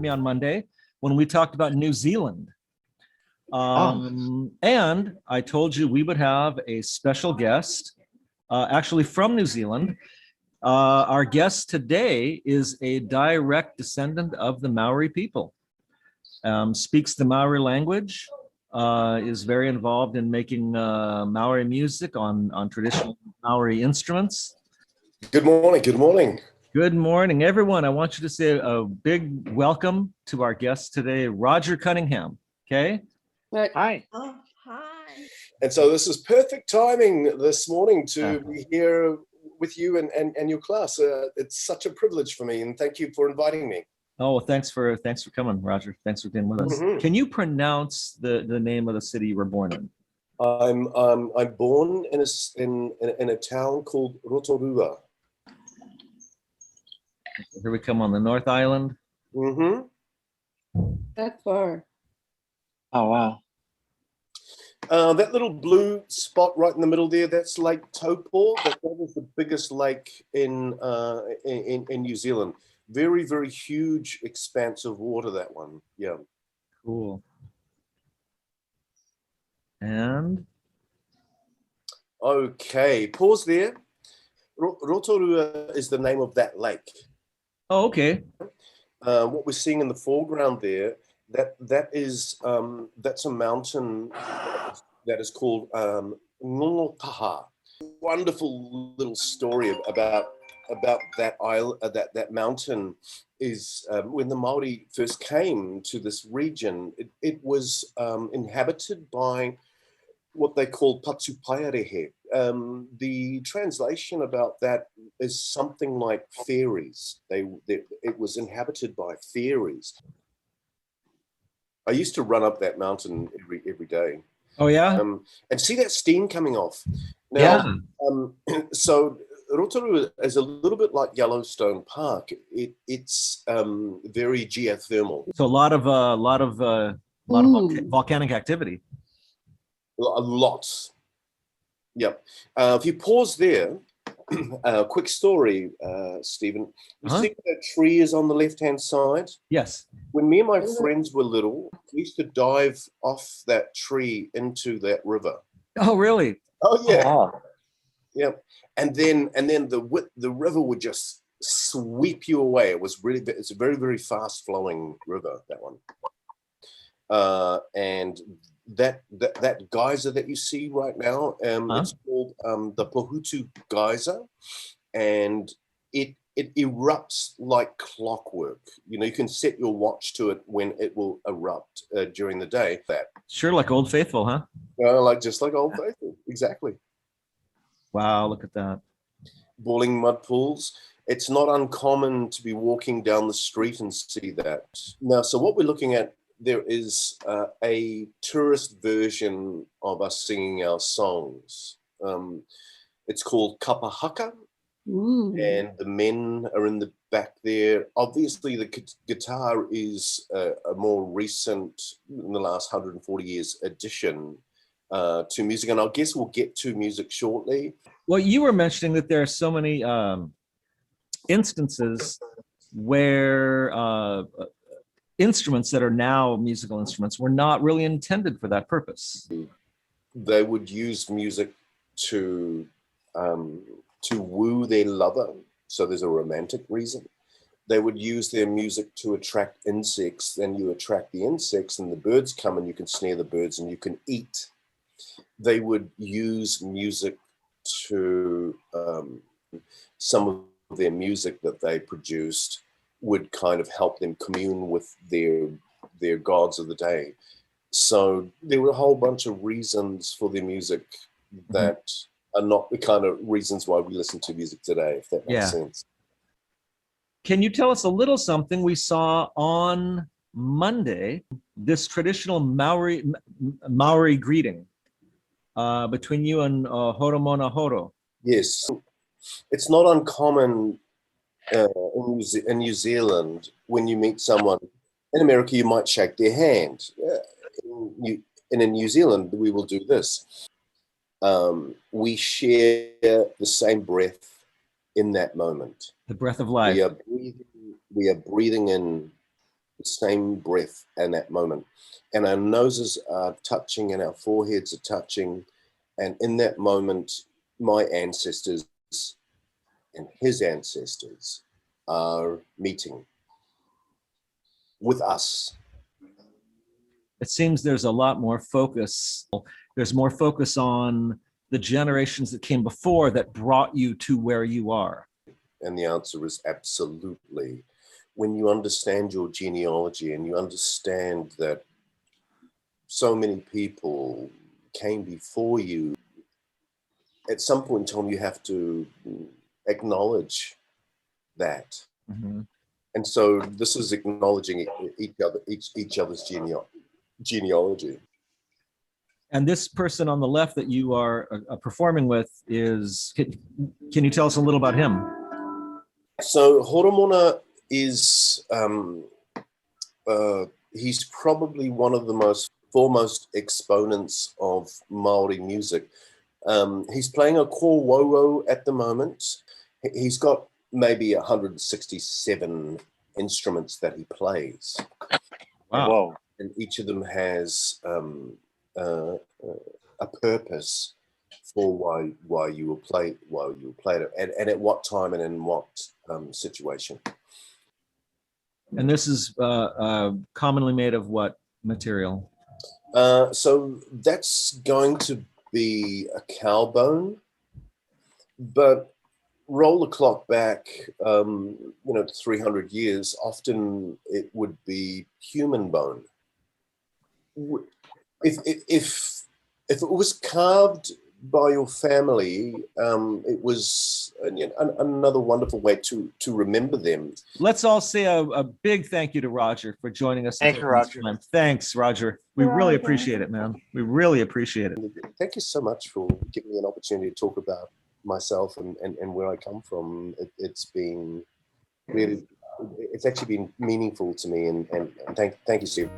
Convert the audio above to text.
me on Monday when we talked about New Zealand. And I told you we would have a special guest, actually from New Zealand. Our guest today is a direct descendant of the Maori people, speaks the Maori language, is very involved in making Maori music on traditional Maori instruments. Good morning. Good morning. Good morning, everyone. I want you to say a big welcome to our guest today, Rodger Cunningham. Okay. Hi. Oh, hi. And so this is perfect timing this morning to be here with you and your class. It's such a privilege for me, and thank you for inviting me. Oh, thanks for coming, Rodger. Thanks for being with us. Mm-hmm. Can you pronounce the name of the city you were born in? I'm born in a town called Rotorua. Here we come on the North Island. Mm-hmm. That's far. Oh, wow. That little blue spot right in the middle there, that's Lake Taupo. That is the biggest lake in New Zealand. Very, very huge expanse of water, that one. Yeah. Cool. And? Okay, pause there. Rotorua is the name of that lake. Oh, okay. What we're seeing in the foreground there, that's a mountain that is called Ngongotaha. Wonderful little story about that island, that mountain is when the Maori first came to this region, it was inhabited by what they call Patupaiarehe. The translation about that is something like fairies. It was inhabited by fairies. I used to run up that mountain every day. Oh, yeah? And see that steam coming off. Now, yeah. So Rotorua is a little bit like Yellowstone Park. It's very geothermal. So a lot of volcanic activity. Lots. Yep. If you pause there, quick story, Stephen. You see that tree is on the left-hand side? Yes. When me and my friends were little, we used to dive off that tree into that river. Oh, really? Oh, yeah. Oh. Yeah. And then the river would just sweep you away. It's a very, very fast flowing river, that one. And that geyser that you see right now, it's called the Pohutu geyser, and it erupts like clockwork. You know, you can set your watch to it when it will erupt during the day. Sure, like Old Faithful, huh? Just like Old Faithful, exactly. Wow, look at that. Boiling mud pools. It's not uncommon to be walking down the street and see that. Now, so what we're looking at, there is a tourist version of us singing our songs. It's called Kapahaka, and the men are in the back there. Obviously, the guitar is a more recent, in the last 140 years, addition to music, and I guess we'll get to music shortly. Well, you were mentioning that there are so many instances where instruments that are now musical instruments were not really intended for that purpose. They would use music to woo their lover, so there's a romantic reason. They would use their music to attract insects, then you attract the insects and the birds come and you can snare the birds and you can eat. They would use music to, some of their music that they produced would kind of help them commune with their gods of the day. So there were a whole bunch of reasons for their music that are not the kind of reasons why we listen to music today, if that makes sense. Can you tell us a little something we saw on Monday, this traditional Maori greeting between you and Horomona Horo? Yes. It's not uncommon in New Zealand, when you meet someone. In America, you might shake their hand. In New Zealand, we will do this. We share the same breath in that moment. The breath of life. We are breathing in the same breath and that moment. And our noses are touching and our foreheads are touching. And in that moment, my ancestors and his ancestors are meeting with us. It seems there's a lot more focus. There's more focus on the generations that came before that brought you to where you are. And the answer is absolutely. When you understand your genealogy and you understand that so many people came before you, at some point in time, you have to acknowledge that. Mhm. And so this is acknowledging each other's genealogy. And this person on the left that you are performing with is, can you tell us a little about him? So Horomona is, he's probably one of the most foremost exponents of Maori music. He's playing a kōwauau at the moment. He's got maybe 167 instruments that he plays. Wow. Whoa. And each of them has a purpose for why you will play it, and at what time and in what situation. And this is commonly made of what material? So that's going to be a cow bone, but roll the clock back, 300 years. Often it would be human bone. If it was carved by your family, it was another wonderful way to remember them. Let's all say a big thank you to Rodger for joining us. Thank you, Rodger. Thanks, Rodger. We You're really welcome. appreciate it, man. We really appreciate it. Thank you so much for giving me an opportunity to talk about myself and where I come from. It's been really, it's actually been meaningful to me, and thank you, Steve.